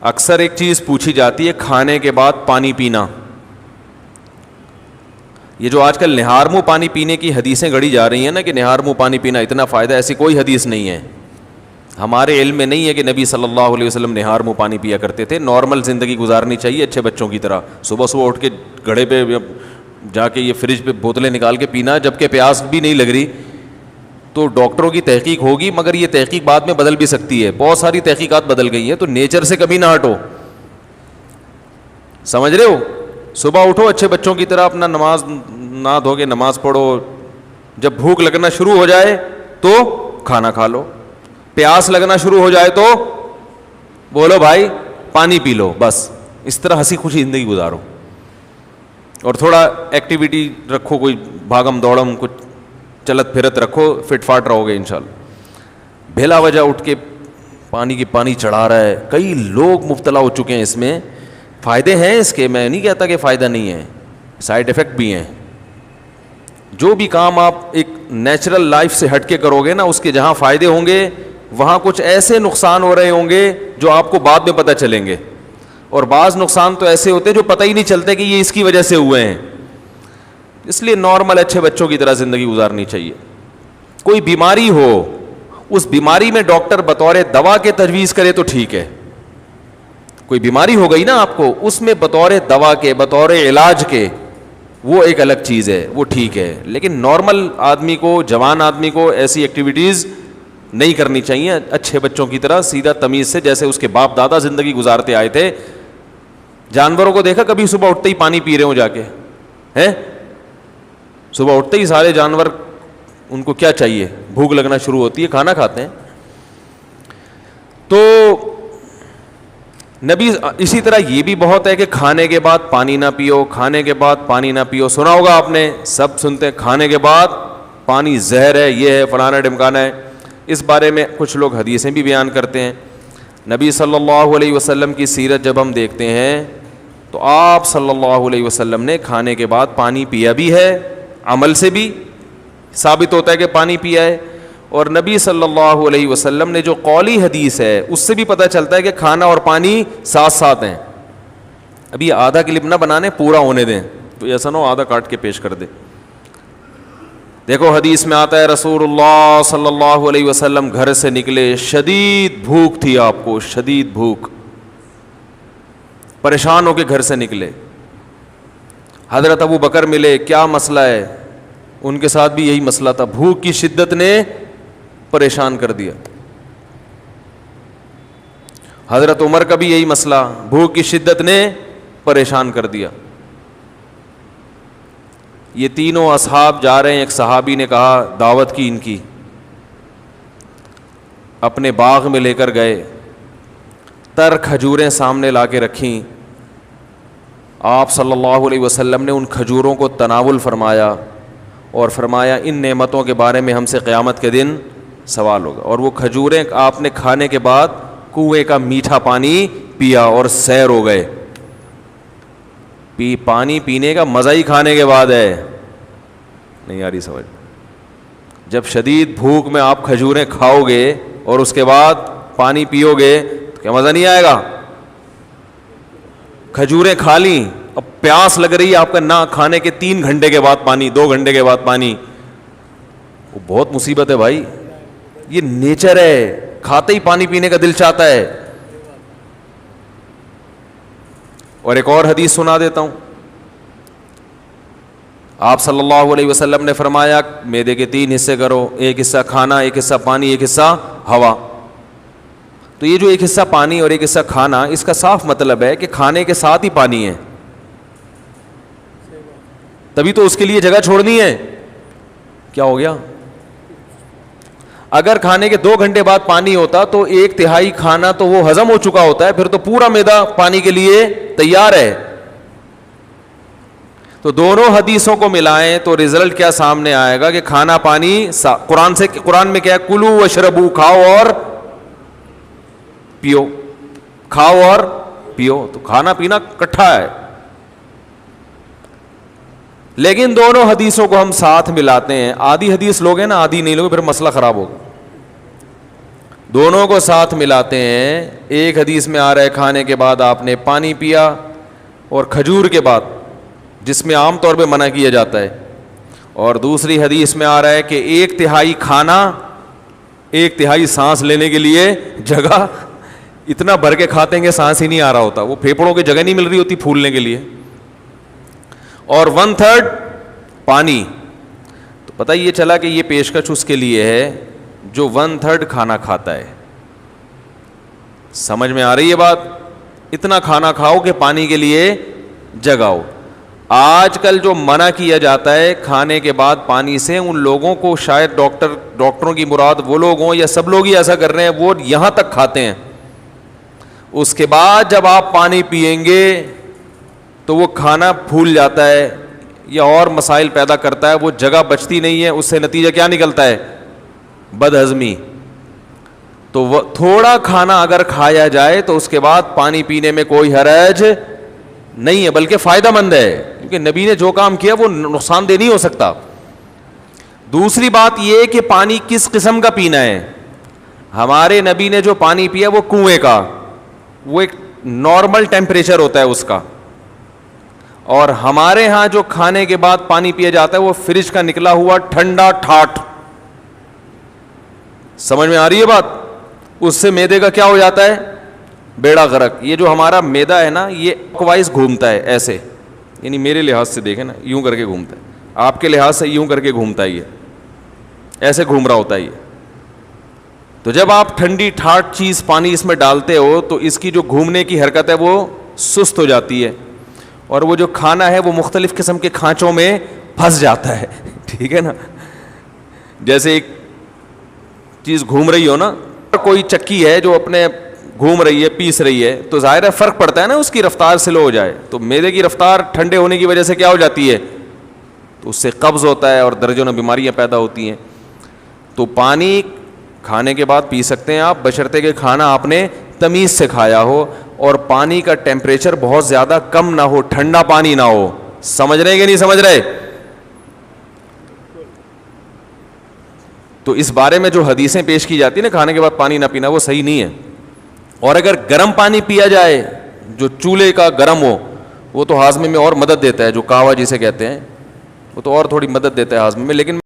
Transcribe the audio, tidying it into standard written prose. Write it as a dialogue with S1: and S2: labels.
S1: اکثر ایک چیز پوچھی جاتی ہے کھانے کے بعد پانی پینا. یہ جو آج کل نہار منہ پانی پینے کی حدیثیں گڑھی جا رہی ہیں نا کہ نہار منہ پانی پینا اتنا فائدہ, ایسی کوئی حدیث نہیں ہے. ہمارے علم میں نہیں ہے کہ نبی صلی اللہ علیہ وسلم نہار منہ پانی پیا کرتے تھے. نارمل زندگی گزارنی چاہیے اچھے بچوں کی طرح. صبح صبح اٹھ کے گھڑے پہ جا کے یہ فریج پہ بوتلیں نکال کے پینا جبکہ پیاس بھی نہیں لگ رہی, تو ڈاکٹروں کی تحقیق ہوگی, مگر یہ تحقیق بعد میں بدل بھی سکتی ہے. بہت ساری تحقیقات بدل گئی ہیں, تو نیچر سے کبھی نہ ہٹو. سمجھ رہے ہو؟ صبح اٹھو اچھے بچوں کی طرح, اپنا نماز نہ دھو کے نماز پڑھو. جب بھوک لگنا شروع ہو جائے تو کھانا کھا لو, پیاس لگنا شروع ہو جائے تو بولو بھائی پانی پی لو. بس اس طرح ہنسی خوشی زندگی گزارو, اور تھوڑا ایکٹیویٹی رکھو, کوئی بھاگم دوڑم, کچھ چلت پھرت رکھو, فٹ فاٹ رہو گے انشاءاللہ. بھلا وجہ اٹھ کے پانی چڑھا رہا ہے. کئی لوگ مبتلا ہو چکے ہیں اس میں. فائدے ہیں اس کے, میں نہیں کہتا کہ فائدہ نہیں ہے, سائیڈ افیکٹ بھی ہیں. جو بھی کام آپ ایک نیچرل لائف سے ہٹ کے کرو گے نا, اس کے جہاں فائدے ہوں گے وہاں کچھ ایسے نقصان ہو رہے ہوں گے جو آپ کو بعد میں پتہ چلیں گے. اور بعض نقصان تو ایسے ہوتے ہیں جو پتہ ہی نہیں چلتے کہ یہ اس کی وجہ سے ہوئے ہیں. اس لیے نارمل اچھے بچوں کی طرح زندگی گزارنی چاہیے. کوئی بیماری ہو, اس بیماری میں ڈاکٹر بطور دوا کے تجویز کرے تو ٹھیک ہے. کوئی بیماری ہو گئی نا آپ کو, اس میں بطور دوا کے, بطور علاج کے, وہ ایک الگ چیز ہے, وہ ٹھیک ہے. لیکن نارمل آدمی کو, جوان آدمی کو ایسی ایکٹیویٹیز نہیں کرنی چاہیے اچھے بچوں کی طرح, سیدھا تمیز سے, جیسے اس کے باپ دادا زندگی گزارتے آئے تھے. جانوروں کو دیکھا کبھی صبح اٹھتے ہی پانی پی رہے ہوں جا کے ہیں؟ صبح اٹھتے ہی سارے جانور, ان کو کیا چاہیے, بھوک لگنا شروع ہوتی ہے, کھانا کھاتے ہیں. تو نبی اسی طرح یہ بھی بہت ہے کہ کھانے کے بعد پانی نہ پیو, کھانے کے بعد پانی نہ پیو. سنا ہوگا آپ نے, سب سنتے ہیں کھانے کے بعد پانی زہر ہے, یہ ہے, فلانا ڈمکانا ہے. اس بارے میں کچھ لوگ حدیثیں بھی بیان کرتے ہیں. نبی صلی اللہ علیہ وسلم کی سیرت جب ہم دیکھتے ہیں تو آپ صلی اللہ علیہ وسلم نے کھانے کے بعد پانی پیا بھی ہے, عمل سے بھی ثابت ہوتا ہے کہ پانی پیا ہے. اور نبی صلی اللہ علیہ وسلم نے جو قولی حدیث ہے اس سے بھی پتہ چلتا ہے کہ کھانا اور پانی ساتھ ساتھ ہیں. ابھی آدھا کلپ نہ بنانے, پورا ہونے دیں, تو ایسا نہ ہو آدھا کاٹ کے پیش کر دے. دیکھو حدیث میں آتا ہے رسول اللہ صلی اللہ علیہ وسلم گھر سے نکلے, شدید بھوک تھی آپ کو, شدید بھوک, پریشان ہو کے گھر سے نکلے. حضرت ابو بکر ملے, کیا مسئلہ ہے؟ ان کے ساتھ بھی یہی مسئلہ تھا, بھوک کی شدت نے پریشان کر دیا. حضرت عمر کا بھی یہی مسئلہ, بھوک کی شدت نے پریشان کر دیا. یہ تینوں اصحاب جا رہے ہیں. ایک صحابی نے کہا دعوت کی ان کی, اپنے باغ میں لے کر گئے, تر کھجوریں سامنے لا کے رکھیں. آپ صلی اللہ علیہ وسلم نے ان کھجوروں کو تناول فرمایا اور فرمایا ان نعمتوں کے بارے میں ہم سے قیامت کے دن سوال ہوگا. اور وہ کھجوریں آپ نے کھانے کے بعد کنویں کا میٹھا پانی پیا اور سیر ہو گئے. پانی پینے کا مزہ ہی کھانے کے بعد ہے. نہیں آ رہی سمجھ؟ جب شدید بھوک میں آپ کھجوریں کھاؤ گے اور اس کے بعد پانی پیو گے تو کیا مزہ نہیں آئے گا؟ کھجوریں کھا لیں, اب پیاس لگ رہی ہے آپ کا, نہ کھانے کے 3 گھنٹے کے بعد پانی, 2 گھنٹے کے بعد پانی, وہ بہت مصیبت ہے بھائی. یہ نیچر ہے, کھاتے ہی پانی پینے کا دل چاہتا ہے. اور ایک اور حدیث سنا دیتا ہوں. آپ صلی اللہ علیہ وسلم نے فرمایا معدے کے 3 حصے کرو, ایک حصہ کھانا, ایک حصہ پانی, ایک حصہ ہوا. تو یہ جو ایک حصہ پانی اور ایک حصہ کھانا, اس کا صاف مطلب ہے کہ کھانے کے ساتھ ہی پانی ہے, تبھی تو اس کے لیے جگہ چھوڑنی ہے. کیا ہو گیا؟ اگر کھانے کے 2 گھنٹے بعد پانی ہوتا تو 1/3 کھانا تو وہ ہضم ہو چکا ہوتا ہے, پھر تو پورا معدہ پانی کے لیے تیار ہے. تو دونوں حدیثوں کو ملائیں تو رزلٹ کیا سامنے آئے گا کہ کھانا پانی قرآن میں کیا ہے, کلو واشربو, کھاؤ اور پیو, کھاؤ اور پیو. تو کھانا پینا کٹھا ہے. لیکن دونوں حدیثوں کو ہم ساتھ ملاتے ہیں. آدھی حدیث لوگ ہیں نا, آدھی نہیں لوگ, پھر مسئلہ خراب ہوگا. دونوں کو ساتھ ملاتے ہیں. ایک حدیث میں آ رہا ہے کھانے کے بعد آپ نے پانی پیا, اور کھجور کے بعد, جس میں عام طور پہ منع کیا جاتا ہے. اور دوسری حدیث میں آ رہا ہے کہ 1/3 کھانا, 1/3 سانس لینے کے لیے جگہ. اتنا بھر کے کھاتے ہیں کہ سانس ہی نہیں آ رہا ہوتا, وہ پھیپھڑوں کی جگہ نہیں مل رہی ہوتی پھولنے کے لیے. اور 1/3 پانی. تو پتہ یہ چلا کہ یہ پیشکش اس کے لیے ہے جو 1/3 کھانا کھاتا ہے. سمجھ میں آ رہی ہے بات؟ اتنا کھانا کھاؤ کہ پانی کے لیے جگہ ہو. آج کل جو منع کیا جاتا ہے کھانے کے بعد پانی سے, ان لوگوں کو شاید ڈاکٹروں کی مراد وہ لوگ ہوں یا سب لوگ ہی ایسا کر رہے ہیں, وہ یہاں تک کھاتے ہیں. اس کے بعد جب آپ پانی پیئیں گے تو وہ کھانا پھول جاتا ہے یا اور مسائل پیدا کرتا ہے, وہ جگہ بچتی نہیں ہے. اس سے نتیجہ کیا نکلتا ہے؟ بد ہضمی. تو تھوڑا کھانا اگر کھایا جائے تو اس کے بعد پانی پینے میں کوئی حرج نہیں ہے, بلکہ فائدہ مند ہے, کیونکہ نبی نے جو کام کیا وہ نقصان دہ نہیں ہو سکتا. دوسری بات یہ کہ پانی کس قسم کا پینا ہے. ہمارے نبی نے جو پانی پیا وہ کنویں کا, وہ ایک نارمل ٹیمپریچر ہوتا ہے اس کا. اور ہمارے ہاں جو کھانے کے بعد پانی پیا جاتا ہے وہ فریج کا نکلا ہوا ٹھنڈا ٹھاٹ. سمجھ میں آ رہی ہے بات؟ اس سے معدے کا کیا ہو جاتا ہے؟ بیڑا غرق. یہ جو ہمارا معدہ ہے نا, یہ وائز گھومتا ہے ایسے, یعنی میرے لحاظ سے دیکھیں نا, یوں کر کے گھومتا ہے. آپ کے لحاظ سے یوں کر کے گھومتا ہے, یہ ایسے گھوم رہا ہوتا ہے یہ. تو جب آپ ٹھنڈی ٹھاٹ چیز پانی اس میں ڈالتے ہو تو اس کی جو گھومنے کی حرکت ہے وہ سست ہو جاتی ہے, اور وہ جو کھانا ہے وہ مختلف قسم کے کھانچوں میں پھنس جاتا ہے. ٹھیک ہے نا؟ جیسے ایک چیز گھوم رہی ہو نا, کوئی چکی ہے جو اپنے گھوم رہی ہے, پیس رہی ہے, تو ظاہر ہے فرق پڑتا ہے نا, اس کی رفتار سلو ہو جائے تو معدے کی رفتار ٹھنڈے ہونے کی وجہ سے کیا ہو جاتی ہے, تو اس سے قبض ہوتا ہے اور درجنوں بیماریاں پیدا ہوتی ہیں. تو پانی کھانے کے بعد پی سکتے ہیں آپ, بشرطے کہ کھانا آپ نے تمیز سے کھایا ہو اور پانی کا ٹیمپریچر بہت زیادہ کم نہ ہو, ٹھنڈا پانی نہ ہو. سمجھ رہے کہ نہیں سمجھ رہے؟ تو اس بارے میں جو حدیثیں پیش کی جاتی ہیں نا کھانے کے بعد پانی نہ پینا, وہ صحیح نہیں ہے. اور اگر گرم پانی پیا جائے جو چولہے کا گرم ہو, وہ تو ہاضمے میں اور مدد دیتا ہے, جو قہوہ جسے کہتے ہیں, وہ تو اور تھوڑی مدد دیتا ہے ہاضمے میں. لیکن